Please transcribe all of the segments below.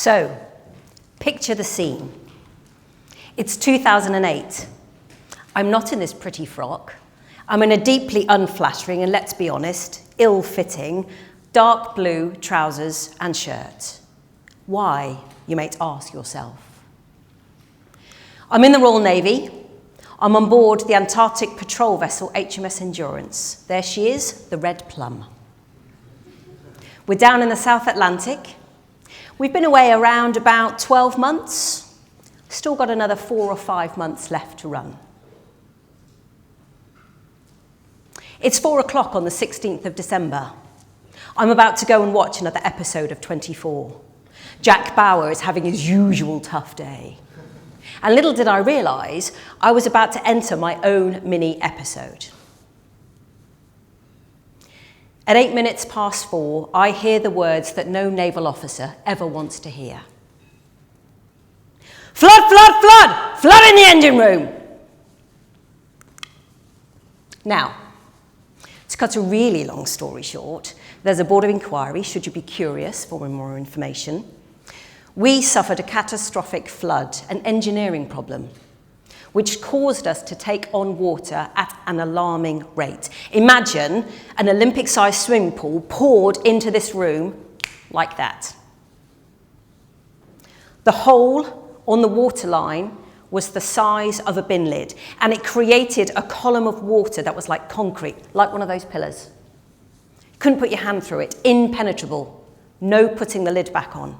So, picture the scene. It's 2008. I'm not in this pretty frock. I'm in a deeply unflattering and, let's be honest, ill-fitting, dark blue trousers and shirt. Why, you might ask yourself. I'm in the Royal Navy. I'm on board the Antarctic patrol vessel HMS Endurance. There she is, the Red Plum. We're down in the South Atlantic. We've been away around about 12 months. Still got another 4 or 5 months left to run. It's 4 o'clock on the 16th of December. I'm about to go and watch another episode of 24. Jack Bauer is having his usual tough day. And little did I realise, I was about to enter my own mini episode. At 8 minutes past 4, I hear the words that no naval officer ever wants to hear. Flood, flood, flood! Flood in the engine room! Now, to cut a really long story short, there's a board of inquiry, should you be curious for more information. We suffered a catastrophic flood, an engineering problem, which caused us to take on water at an alarming rate. Imagine an Olympic-sized swimming pool poured into this room like that. The hole on the waterline was the size of a bin lid, and it created a column of water that was like concrete, like one of those pillars. Couldn't put your hand through it, impenetrable, no putting the lid back on.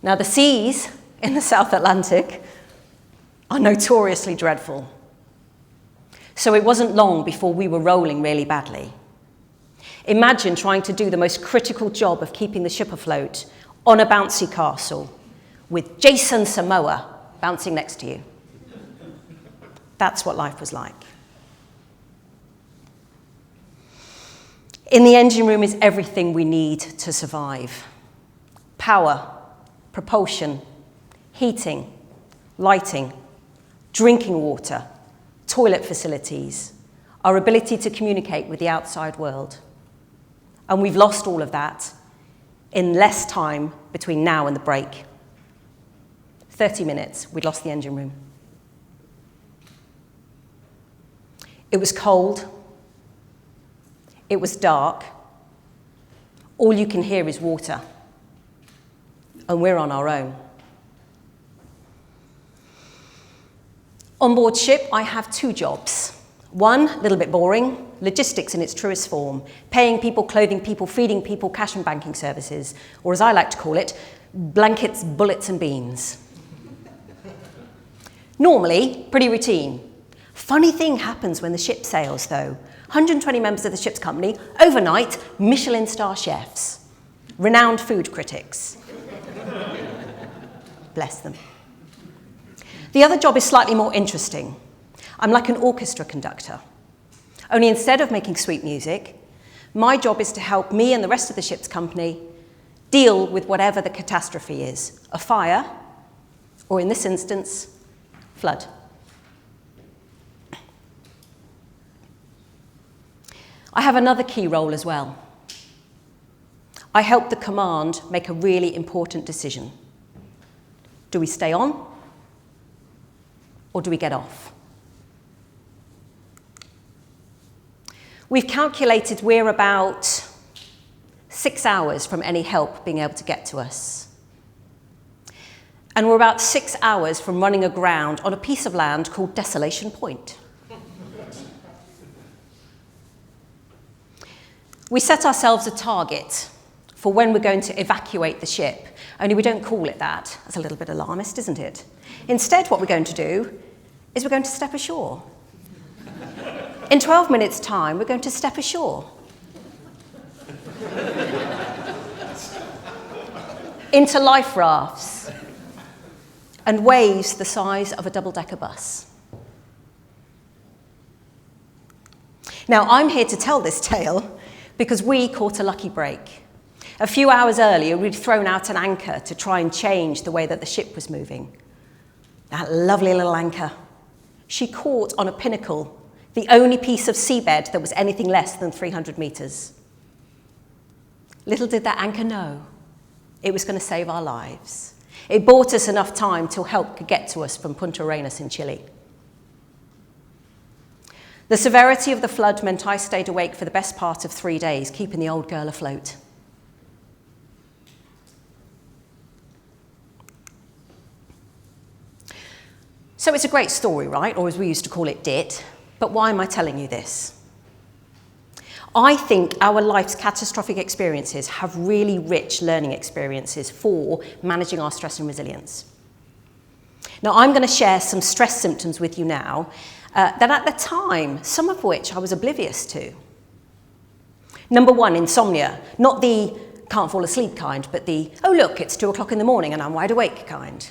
Now the seas in the South Atlantic are notoriously dreadful. So it wasn't long before we were rolling really badly. Imagine trying to do the most critical job of keeping the ship afloat on a bouncy castle with Jason Momoa bouncing next to you. That's what life was like. In the engine room is everything we need to survive. Power, propulsion, heating, lighting, drinking water, toilet facilities, our ability to communicate with the outside world. And we've lost all of that in less time between now and the break. 30 minutes, we'd lost the engine room. It was cold. It was dark. All you can hear is water. And we're on our own. On board ship, I have 2 jobs. One, a little bit boring, logistics in its truest form, paying people, clothing people, feeding people, cash and banking services, or as I like to call it, blankets, bullets and beans. Normally, pretty routine. Funny thing happens when the ship sails, though. 120 members of the ship's company, overnight, Michelin star chefs, renowned food critics. Bless them. The other job is slightly more interesting. I'm like an orchestra conductor. Only instead of making sweet music, my job is to help me and the rest of the ship's company deal with whatever the catastrophe is. A fire, or in this instance, flood. I have another key role as well. I help the command make a really important decision. Do we stay on, or do we get off? We've calculated we're about 6 hours from any help being able to get to us. And we're about 6 hours from running aground on a piece of land called Desolation Point. We set ourselves a target for when we're going to evacuate the ship, only we don't call it that. That's a little bit alarmist, isn't it? Instead, what we're going to do is we're going to step ashore. In 12 minutes' time, we're going to step ashore. Into life rafts and waves the size of a double-decker bus. Now, I'm here to tell this tale because we caught a lucky break. A few hours earlier, we'd thrown out an anchor to try and change the way that the ship was moving. That lovely little anchor. She caught on a pinnacle, the only piece of seabed that was anything less than 300 meters. Little did that anchor know It was going to save our lives. It bought us enough time till help could get to us from Punta Arenas in Chile. The severity of the flood meant I stayed awake for the best part of 3 days, keeping the old girl afloat. So it's a great story, right? Or as we used to call it, DIT. But why am I telling you this? I think our life's catastrophic experiences have really rich learning experiences for managing our stress and resilience. Now, I'm going to share some stress symptoms with you now that at the time, some of which I was oblivious to. Number one, insomnia. Not the can't fall asleep kind, but the, oh look, it's 2 o'clock in the morning and I'm wide awake kind.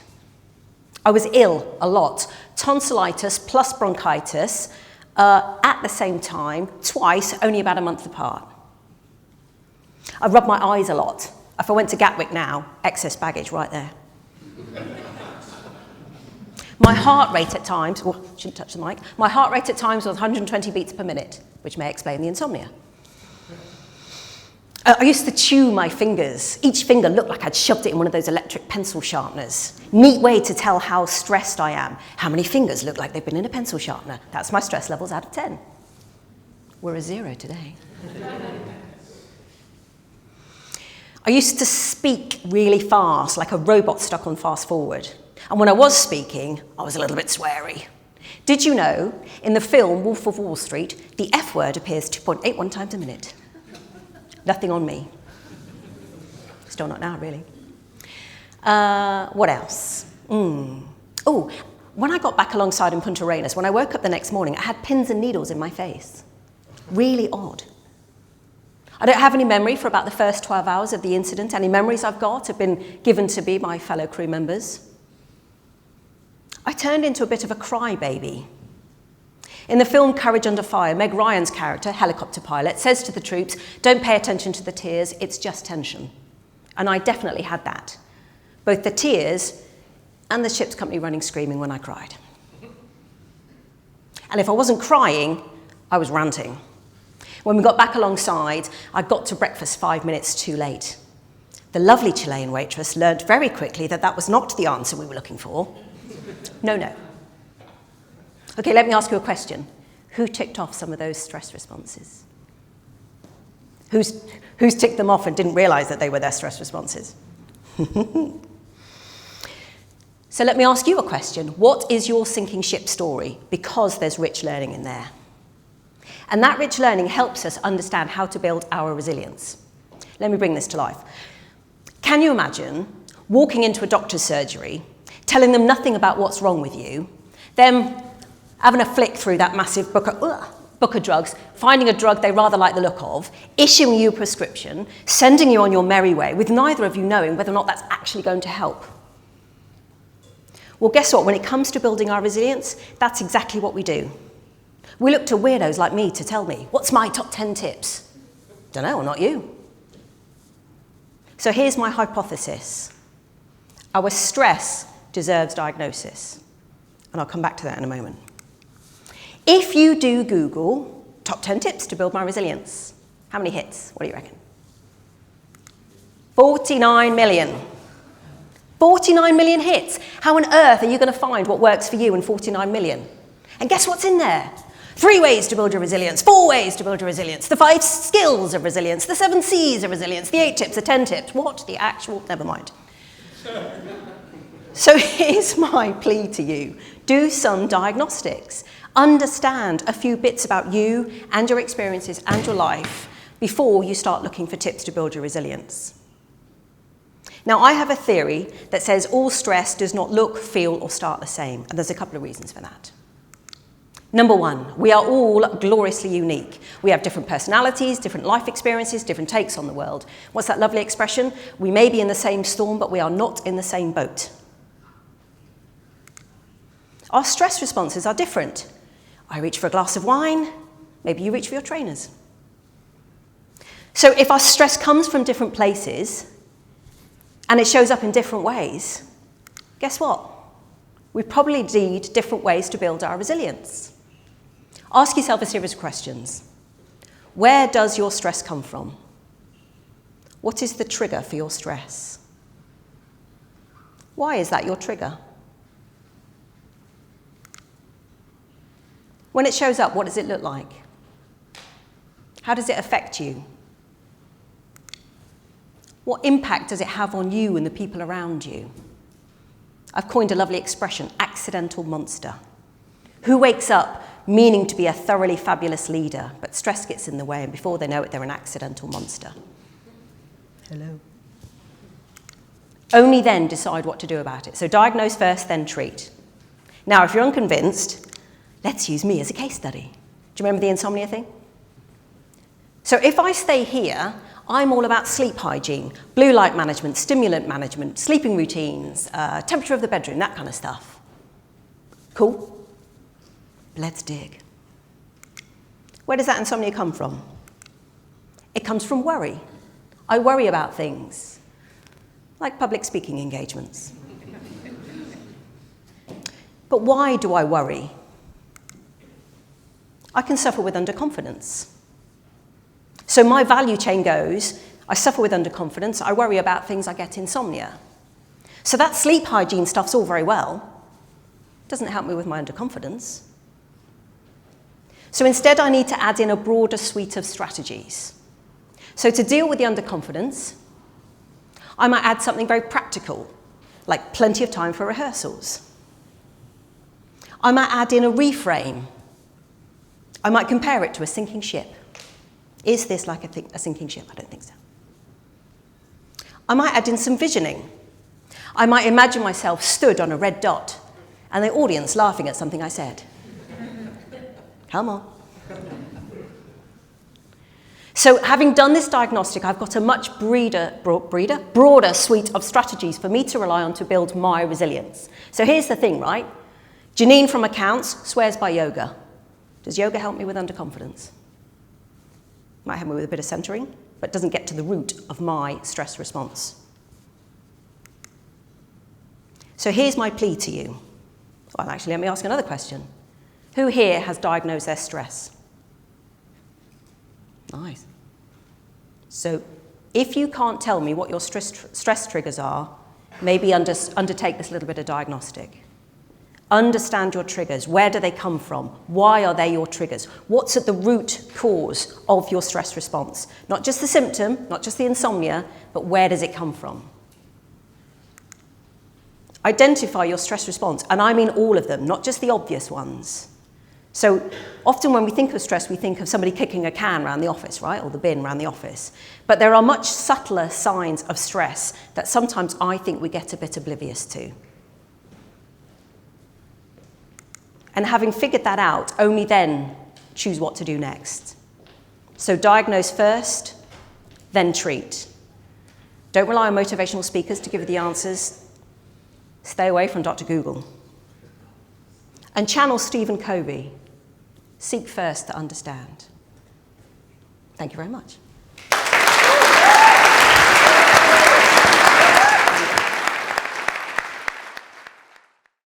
I was ill a lot. Tonsillitis plus bronchitis at the same time, twice, only about a month apart. I rubbed my eyes a lot. If I went to Gatwick now, excess baggage right there. My heart rate at times, oh, shouldn't touch the mic. My heart rate at times was 120 beats per minute, which may explain the insomnia. I used to chew my fingers. Each finger looked like I'd shoved it in one of those electric pencil sharpeners. Neat way to tell how stressed I am. How many fingers look like they've been in a pencil sharpener? That's my stress levels out of 10. We're a 0 today. I used to speak really fast, like a robot stuck on fast forward. And when I was speaking, I was a little bit sweary. Did you know, in the film Wolf of Wall Street, the F word appears 2.81 times a minute? Nothing on me. Still not now, really. What else? Oh, when I got back alongside in Punta Arenas, when I woke up the next morning, I had pins and needles in my face. Really odd. I don't have any memory for about the first 12 hours of the incident. Any memories I've got have been given to me by fellow crew members. I turned into a bit of a crybaby. In the film Courage Under Fire, Meg Ryan's character, helicopter pilot, says to the troops, don't pay attention to the tears, it's just tension. And I definitely had that. Both the tears and the ship's company running screaming when I cried. And if I wasn't crying, I was ranting. When we got back alongside, I got to breakfast 5 minutes too late. The lovely Chilean waitress learned very quickly that that was not the answer we were looking for. No. Okay, let me ask you a question. Who ticked off some of those stress responses? Who's ticked them off and didn't realize that they were their stress responses? So let me ask you a question. What is your sinking ship story? Because there's rich learning in there. And that rich learning helps us understand how to build our resilience. Let me bring this to life. Can you imagine walking into a doctor's surgery, telling them nothing about what's wrong with you, them having a flick through that massive book of drugs, finding a drug they rather like the look of, issuing you a prescription, sending you on your merry way, with neither of you knowing whether or not that's actually going to help? Well, guess what? When it comes to building our resilience, that's exactly what we do. We look to weirdos like me to tell me, what's my top 10 tips? Don't know, not you. So here's my hypothesis. Our stress deserves diagnosis. And I'll come back to that in a moment. If you do Google top 10 tips to build my resilience, how many hits? What do you reckon? 49 million. 49 million hits. How on earth are you going to find what works for you in 49 million? And guess what's in there? 3 ways to build your resilience, 4 ways to build your resilience, the 5 skills of resilience, the 7 C's of resilience, the 8 tips, the 10 tips. What the actual, never mind. So here's my plea to you. Do some diagnostics. Understand a few bits about you and your experiences and your life before you start looking for tips to build your resilience. Now, I have a theory that says all stress does not look, feel, or start the same, and there's a couple of reasons for that. Number one, we are all gloriously unique. We have different personalities, different life experiences, different takes on the world. What's that lovely expression? We may be in the same storm, but we are not in the same boat. Our stress responses are different. I reach for a glass of wine, maybe you reach for your trainers. So if our stress comes from different places and it shows up in different ways, guess what? We probably need different ways to build our resilience. Ask yourself a series of questions. Where does your stress come from? What is the trigger for your stress? Why is that your trigger? When it shows up, what does it look like? How does it affect you? What impact does it have on you and the people around you? I've coined a lovely expression, accidental monster. Who wakes up meaning to be a thoroughly fabulous leader, but stress gets in the way, and before they know it, they're an accidental monster? Hello. Only then decide what to do about it. So diagnose first, then treat. Now, if you're unconvinced, let's use me as a case study. Do you remember the insomnia thing? So if I stay here, I'm all about sleep hygiene, blue light management, stimulant management, sleeping routines, temperature of the bedroom, that kind of stuff. Cool? Let's dig. Where does that insomnia come from? It comes from worry. I worry about things, like public speaking engagements. But why do I worry? I can suffer with underconfidence. So my value chain goes, I suffer with underconfidence, I worry about things, I get insomnia. So that sleep hygiene stuff's all very well. Doesn't help me with my underconfidence. So instead I need to add in a broader suite of strategies. So to deal with the underconfidence, I might add something very practical, like plenty of time for rehearsals. I might add in a reframe. I might compare it to a sinking ship. Is this like a sinking ship? I don't think so. I might add in some visioning. I might imagine myself stood on a red dot and the audience laughing at something I said. Come on. So having done this diagnostic, I've got a much broader suite of strategies for me to rely on to build my resilience. So here's the thing, right? Janine from accounts swears by yoga. Does yoga help me with underconfidence? Might help me with a bit of centering, but doesn't get to the root of my stress response. So here's my plea to you. Well, actually, let me ask another question. Who here has diagnosed their stress? Nice. So if you can't tell me what your stress triggers are, maybe undertake this little bit of diagnostic. Understand your triggers. Where do they come from? Why are they your triggers? What's at the root cause of your stress response? Not just the symptom, not just the insomnia, but where does it come from? Identify your stress response, and I mean all of them, not just the obvious ones. So often when we think of stress, we think of somebody kicking a can around the office, right? Or the bin around the office. But there are much subtler signs of stress that sometimes I think we get a bit oblivious to. And having figured that out, only then choose what to do next. So diagnose first, then treat. Don't rely on motivational speakers to give you the answers. Stay away from Dr. Google. And channel Stephen Covey. Seek first to understand. Thank you very much.